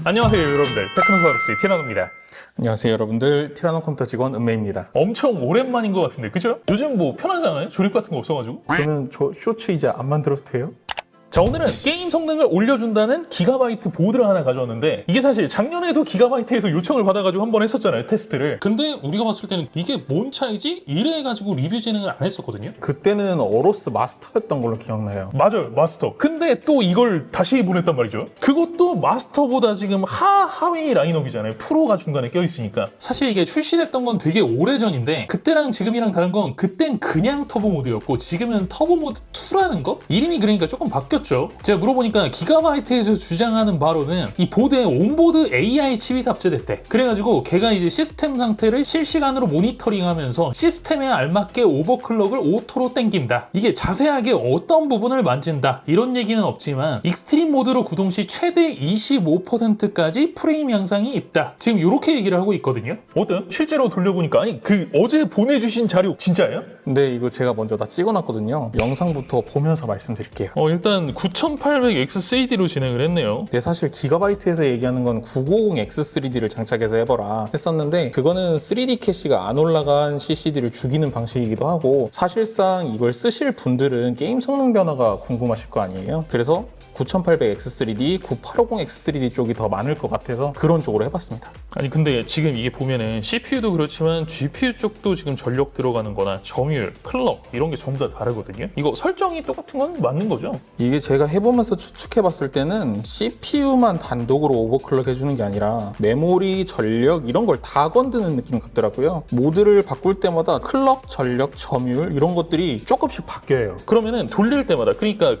안녕하세요 여러분들, 테크노사우루스의 티라노입니다. 안녕하세요 여러분들, 티라노 컴퓨터 직원 은매입니다. 엄청 오랜만인 것 같은데 그죠? 요즘 뭐 편하잖아요? 조립 같은 거 없어가지고. 저는 저 쇼츠 이제 안 만들어도 돼요? 자, 오늘은 게임 성능을 올려준다는 기가바이트 보드를 하나 가져왔는데, 이게 사실 작년에도 기가바이트에서 요청을 받아가지고 한번 했었잖아요, 테스트를. 근데 우리가 봤을 때는 이게 뭔 차이지? 이래가지고 리뷰 진행을 안 했었거든요. 그때는 어로스 마스터였던 걸로 기억나요. 맞아요, 마스터. 근데 또 이걸 다시 보냈단 말이죠. 그것도 마스터보다 지금 하위 라인업이잖아요. 프로가 중간에 껴있으니까. 사실 이게 출시됐던 건 되게 오래전인데 그때랑 지금이랑 다른 건 그땐 그냥 터보 모드였고 지금은 터보 모드 2라는 거? 이름이 그러니까 조금 바뀌었죠. 제가 물어보니까 기가바이트에서 주장하는 바로는 이 보드에 온보드 AI 칩이 탑재됐대. 그래가지고 걔가 이제 시스템 상태를 실시간으로 모니터링하면서 시스템에 알맞게 오버클럭을 오토로 땡긴다. 이게 자세하게 어떤 부분을 만진다 이런 얘기는 없지만 익스트림 모드로 구동 시 최대 25%까지 프레임 향상이 있다. 지금 이렇게 얘기를 하고 있거든요. 어때요? 실제로 돌려보니까 아니 그 어제 보내주신 자료 진짜예요? 근데 이거 제가 먼저 다 찍어놨거든요. 영상부터 보면서 말씀드릴게요. 일단 9800X3D로 진행을 했네요. 근데 사실 기가바이트에서 얘기하는 건 950X3D를 장착해서 해봐라 했었는데, 그거는 3D 캐시가 안 올라간 CCD를 죽이는 방식이기도 하고, 사실상 이걸 쓰실 분들은 게임 성능 변화가 궁금하실 거 아니에요. 그래서 9800X3D, 9850X3D 쪽이 더 많을 것 같아서 그런 쪽으로 해봤습니다. 아니 근데 지금 이게 보면은 CPU도 그렇지만 GPU 쪽도 지금 전력 들어가는 거나 점유율, 클럭 이런 게 전부 다 다르거든요. 이거 설정이 똑같은 건 맞는 거죠? 이게 제가 해보면서 추측해봤을 때는 CPU만 단독으로 오버클럭 해주는 게 아니라 메모리, 전력 이런 걸 다 건드는 느낌 같더라고요. 모드를 바꿀 때마다 클럭, 전력, 점유율 이런 것들이 조금씩 바뀌어요. 그러면은 돌릴 때마다 그러니까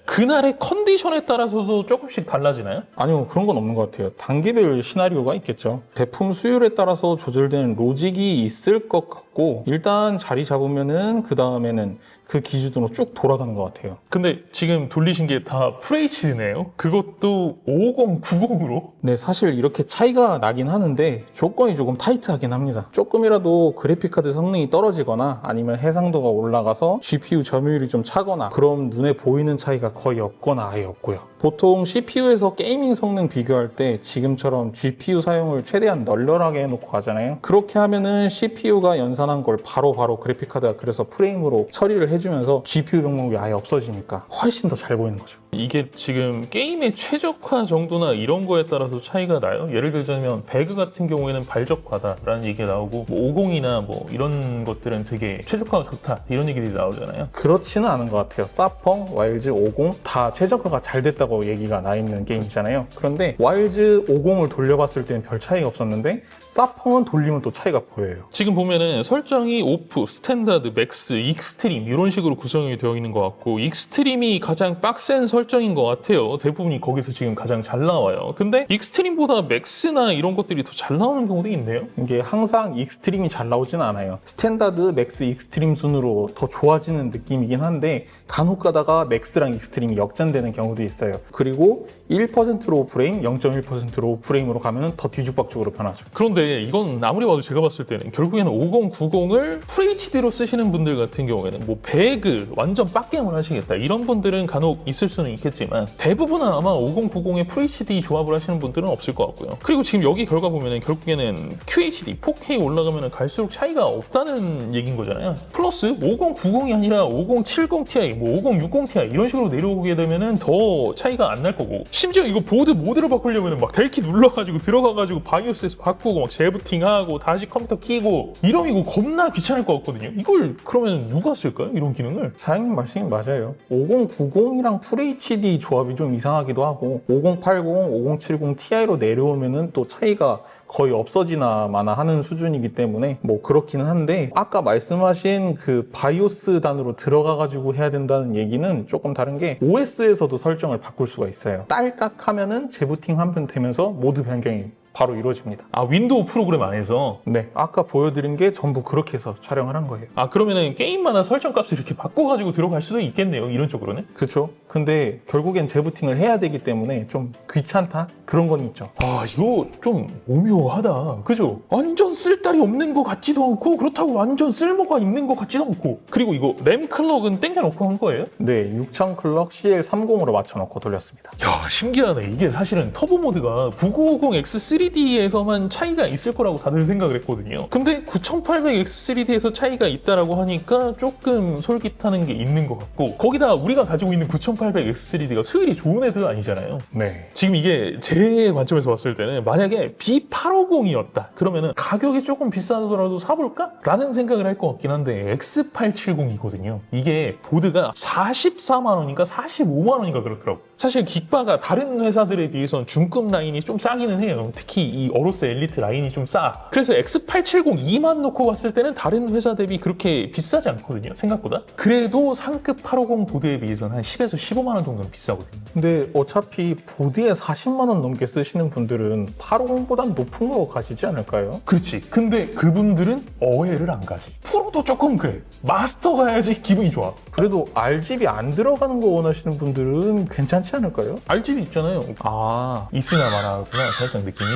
그날의 컨디션에 따라서도 조금씩 달라지나요? 아니요, 그런 건 없는 것 같아요. 단계별 시나리오가 있겠죠. 제품 수율에 따라서 조절되는 로직이 있을 것 같고, 일단 자리 잡으면은 그 다음에는 그 기준으로 쭉 돌아가는 것 같아요. 근데 지금 돌리신 게 다 FHD네요? 그것도 5090으로? 네, 사실 이렇게 차이가 나긴 하는데 조건이 조금 타이트하긴 합니다. 조금이라도 그래픽카드 성능이 떨어지거나 아니면 해상도가 올라가서 GPU 점유율이 좀 차거나, 그럼 눈에 보이는 차이가 거의 없거나 아예 없고요. 보통 CPU에서 게이밍 성능 비교할 때 지금처럼 GPU 사용을 최대한 널널하게 해놓고 하잖아요. 그렇게 하면은 CPU가 연산한 걸 바로 그래픽카드가 그래서 프레임으로 처리를 해주면서 GPU 병목이 아예 없어지니까 훨씬 더 잘 보이는 거죠. 이게 지금 게임의 최적화 정도나 이런 거에 따라서 차이가 나요? 예를 들자면 배그 같은 경우에는 발적화다라는 얘기가 나오고, 뭐 50이나 뭐 이런 것들은 되게 최적화가 좋다 이런 얘기들이 나오잖아요. 그렇지는 않은 것 같아요. 사펑, 와일즈 50 다 최적화가 잘 됐다고 얘기가 나 있는 게임이잖아요. 그런데 와일즈 50을 돌려봤을 때는 별 차이가 없었는데 사펑은 돌리면 또 차이가 보여요. 지금 보면은 설정이 오프, 스탠다드, 맥스, 익스트림 이런 식으로 구성이 되어 있는 것 같고, 익스트림이 가장 빡센 설정인 것 같아요. 대부분이 거기서 지금 가장 잘 나와요. 근데 익스트림보다 맥스나 이런 것들이 더 잘 나오는 경우도 있네요. 이게 항상 익스트림이 잘 나오지는 않아요. 스탠다드, 맥스, 익스트림 순으로 더 좋아지는 느낌이긴 한데 간혹 가다가 맥스랑 익스트림이 역전되는 경우도 있어요. 그리고 1%로 오프레임, 0.1%로 오프레임으로 가면 더 뒤죽박죽으로 변하죠. 그런데 이건 아무리 봐도 제가 봤을 때는 결국에는 5090을 FHD로 쓰시는 분들 같은 경우에는 뭐 배그 완전 빡게임을 하시겠다 이런 분들은 간혹 있을 수는 있겠지만, 대부분은 아마 5090에 FHD 조합을 하시는 분들은 없을 것 같고요. 그리고 지금 여기 결과 보면은 결국에는 QHD, 4K 올라가면 갈수록 차이가 없다는 얘기인 거잖아요. 플러스 5090이 아니라 5070ti, 뭐 5060ti 이런 식으로 내려오게 되면은 더 차이가 안 날 거고, 심지어 이거 보드 모드를 바꾸려면 막 델키 눌러가지고 들어가가지고 바이오스에서 바꾸고 막 재부팅하고 다시 컴퓨터 키고 이러면 이거 겁나 귀찮을 것 같거든요. 이걸 그러면 누가 쓸까요? 이런 기능을? 사장님 말씀이 맞아요. 5090이랑 FHD 조합이 좀 이상하기도 하고, 5080, 5070 Ti로 내려오면은 또 차이가 거의 없어지나 마나 하는 수준이기 때문에 뭐 그렇기는 한데, 아까 말씀하신 그 바이오스 단으로 들어가가지고 해야 된다는 얘기는 조금 다른 게, OS에서도 설정을 바꿀 수가 있어요. 딸깍 하면은 재부팅 한 번 되면서 모드 변경이 바로 이루어집니다. 아, 윈도우 프로그램 안에서? 네, 아까 보여드린 게 전부 그렇게 해서 촬영을 한 거예요. 아, 그러면은 게임마다 설정 값을 이렇게 바꿔가지고 들어갈 수도 있겠네요. 이런 쪽으로는. 그쵸? 근데 결국엔 재부팅을 해야 되기 때문에 좀 귀찮다? 그런 건 있죠. 아, 이거 좀 오묘하다. 그죠? 완전 쓸데이 없는 것 같지도 않고, 그렇다고 완전 쓸모가 있는 것 같지도 않고. 그리고 이거 램 클럭은 땡겨놓고 한 거예요? 네, 6000 클럭 CL30으로 맞춰놓고 돌렸습니다. 야, 신기하네. 이게 사실은 터보 모드가 9950X3D에서만 차이가 있을 거라고 다들 생각을 했거든요. 근데 9800X3D에서 차이가 있다라고 하니까 조금 솔깃하는 게 있는 것 같고, 거기다 우리가 가지고 있는 9800X3D가 수율이 좋은 애들 아니잖아요. 네. 지금 이게 제 관점에서 봤을 때는 만약에 B850이었다 그러면은 가격이 조금 비싸더라도 사볼까? 라는 생각을 할 것 같긴 한데 X870이거든요. 이게 보드가 44만 원인가 45만 원인가 그렇더라고. 사실 긱바가 다른 회사들에 비해서는 중급 라인이 좀 싸기는 해요. 특히 이 어로스 엘리트 라인이 좀 싸. 그래서 X870E만 놓고 봤을 때는 다른 회사 대비 그렇게 비싸지 않거든요. 생각보다. 그래도 상급 850 보드에 비해서는 한 10에서 15만 원 정도는 비싸거든요. 근데 어차피 보드에 40만 원 넘게 쓰시는 분들은 850보단 높은 거 가시지 않을까요? 그렇지. 근데 그분들은 어웨를 안 가지. 프로도 조금 그래. 마스터 가야지 기분이 좋아. 그래도 RGB 안 들어가는 거 원하시는 분들은 괜찮지 않을까요? RGB 있잖아요. 아, 있으나 마나구나. 살짝 느낌이.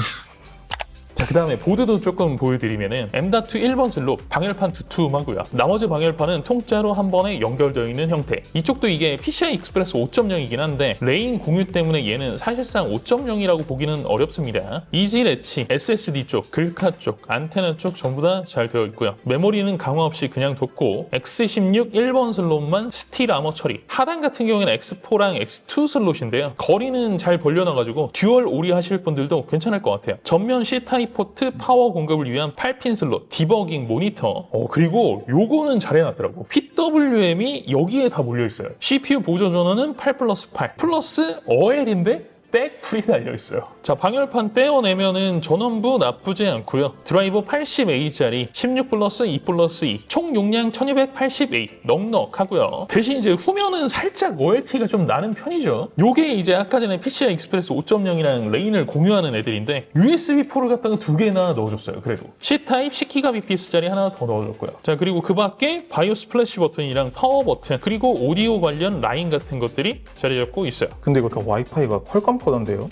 자, 그 다음에 보드도 조금 보여드리면은 M.2 1번 슬롯, 방열판 두툼하고요. 나머지 방열판은 통짜로 한 번에 연결되어 있는 형태. 이쪽도 이게 PCI 익스프레스 5.0이긴 한데 레인 공유 때문에 얘는 사실상 5.0이라고 보기는 어렵습니다. 이지 레치, SSD 쪽, 글카 쪽, 안테나 쪽 전부 다 잘 되어 있고요. 메모리는 강화 없이 그냥 뒀고 X16 1번 슬롯만 스틸 아머 처리. 하단 같은 경우에는 X4랑 X2 슬롯인데요. 거리는 잘 벌려놔가지고 듀얼 오리 하실 분들도 괜찮을 것 같아요. 전면 C타입 포트 파워 공급을 위한 8핀 슬롯, 디버깅 모니터, 그리고 요거는 잘 해놨더라고. PWM이 여기에 다 몰려있어요. CPU 보조 전원은 8+8 플러스 어엘인데 백풀이 달려있어요. 자, 방열판 떼어내면은 전원부 나쁘지 않고요. 드라이버 80A짜리 16+2+2 총 용량 1280A 넉넉하고요. 대신 이제 후면은 살짝 OLT가 좀 나는 편이죠. 요게 이제 아까 전에 PCI 익스프레스 5.0이랑 레인을 공유하는 애들인데 USB4를 갖다가 2개나 넣어줬어요. 그래도 C타입 10GBps짜리 하나 더 넣어줬고요. 자, 그리고 그 밖에 바이오스 플래시 버튼이랑 파워 버튼 그리고 오디오 관련 라인 같은 것들이 자리 잡고 있어요. 근데 이거 와이파이가 퀄컴 포던데요?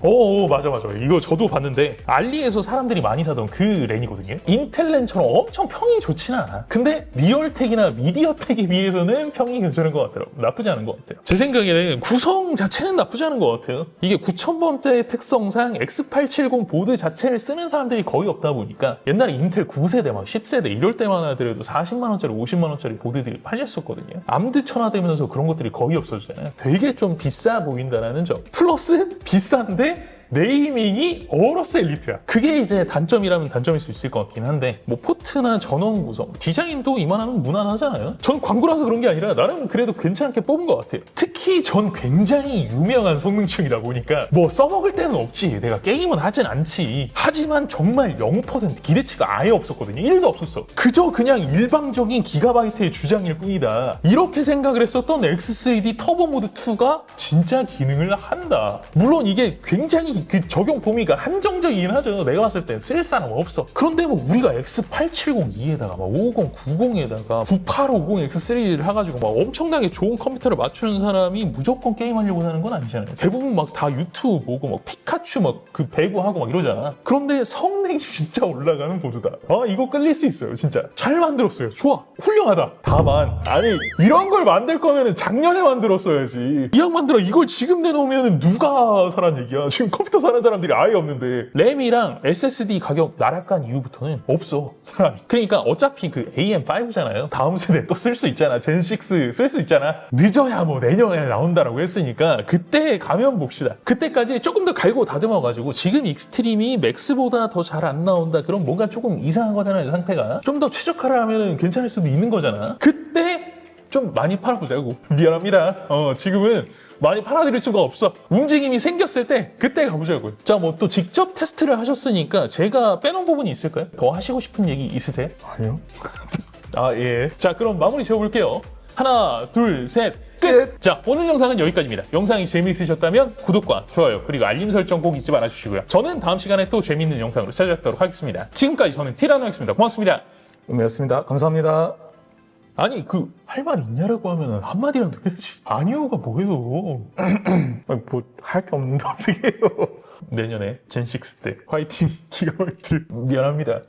맞아. 이거 저도 봤는데 알리에서 사람들이 많이 사던 그 랜이거든요. 인텔 랜처럼 엄청 평이 좋진 않아. 근데 리얼텍이나 미디어텍에 비해서는 평이 괜찮은 것 같더라고요. 나쁘지 않은 것 같아요. 제 생각에는 구성 자체는 나쁘지 않은 것 같아요. 이게 9000번대의 특성상 X870 보드 자체를 쓰는 사람들이 거의 없다 보니까 옛날에 인텔 9세대 막 10세대 이럴 때만 하더라도 40만 원짜리 50만 원짜리 보드들이 팔렸었거든요. 암드 천화되면서 그런 것들이 거의 없어지잖아요. 되게 좀 비싸 보인다는 점. 플러스 비싼데 네이밍이 어로스 엘리트야. 그게 이제 단점이라면 단점일 수 있을 것 같긴 한데 뭐 포트나 전원 구성, 디자인도 이만하면 무난하잖아요. 전 광고라서 그런 게 아니라 나름 그래도 괜찮게 뽑은 것 같아요. 특히 전 굉장히 유명한 성능층이다 보니까 뭐 써먹을 때는 없지. 내가 게임은 하진 않지. 하지만 정말 0% 기대치가 아예 없었거든요. 1도 없었어. 그저 그냥 일방적인 기가바이트의 주장일 뿐이다. 이렇게 생각을 했었던 X3D 터보 모드 2가 진짜 기능을 한다. 물론 이게 굉장히 그 적용 범위가 한정적이긴 하죠. 내가 봤을 때 쓸 사람 없어. 그런데 뭐 우리가 X870E에다가 막 5090에다가 9850 X3D를 해가지고 막 엄청나게 좋은 컴퓨터를 맞추는 사람이 무조건 게임하려고 하는 건 아니잖아요. 대부분 막 다 유튜브 보고 막 피카츄 막 그 배구하고 막 이러잖아. 그런데 성능이 진짜 올라가는 보드다. 이거 끌릴 수 있어요. 진짜 잘 만들었어요. 좋아. 훌륭하다. 다만 아니 이런 걸 만들 거면은 작년에 만들었어야지. 이 양반들아 이걸 지금 내놓으면 누가 사란 얘기야. 지금 컴퓨터 사는 사람들이 아예 없는데. 램이랑 SSD 가격 나락간 이후부터는 없어 사람이. 그러니까 어차피 그 AM5잖아요. 다음 세대 또 쓸 수 있잖아. 젠6 쓸 수 있잖아. 늦어야 뭐 내년에 나온다라고 했으니까 그때 가면 봅시다. 그때까지 조금 더 갈고 다듬어가지고 지금 익스트림이 맥스보다 더 잘 안 나온다. 그럼 뭔가 조금 이상한 거잖아요. 상태가. 좀 더 최적화를 하면 괜찮을 수도 있는 거잖아. 그때 좀 많이 팔아보자고. 미안합니다. 지금은 많이 팔아드릴 수가 없어. 움직임이 생겼을 때 그때 가보자고요. 자, 뭐 또 직접 테스트를 하셨으니까 제가 빼놓은 부분이 있을까요? 더 하시고 싶은 얘기 있으세요? 아니요. 예. 자, 그럼 마무리 지어볼게요. 하나, 둘, 셋, 끝! 자, 오늘 영상은 여기까지입니다. 영상이 재미있으셨다면 구독과 좋아요 그리고 알림 설정 꼭 잊지 말아주시고요. 저는 다음 시간에 또 재미있는 영상으로 찾아뵙도록 하겠습니다. 지금까지 저는 티라노였습니다. 고맙습니다. 의미였습니다. 감사합니다. 아니 할 말 있냐라고 하면 한마디라도 해야지. 아니요가 뭐예요. 뭐 할 게 없는데 어떻게 해요? 내년에 젠6 때 화이팅 기가바이트. 미안합니다.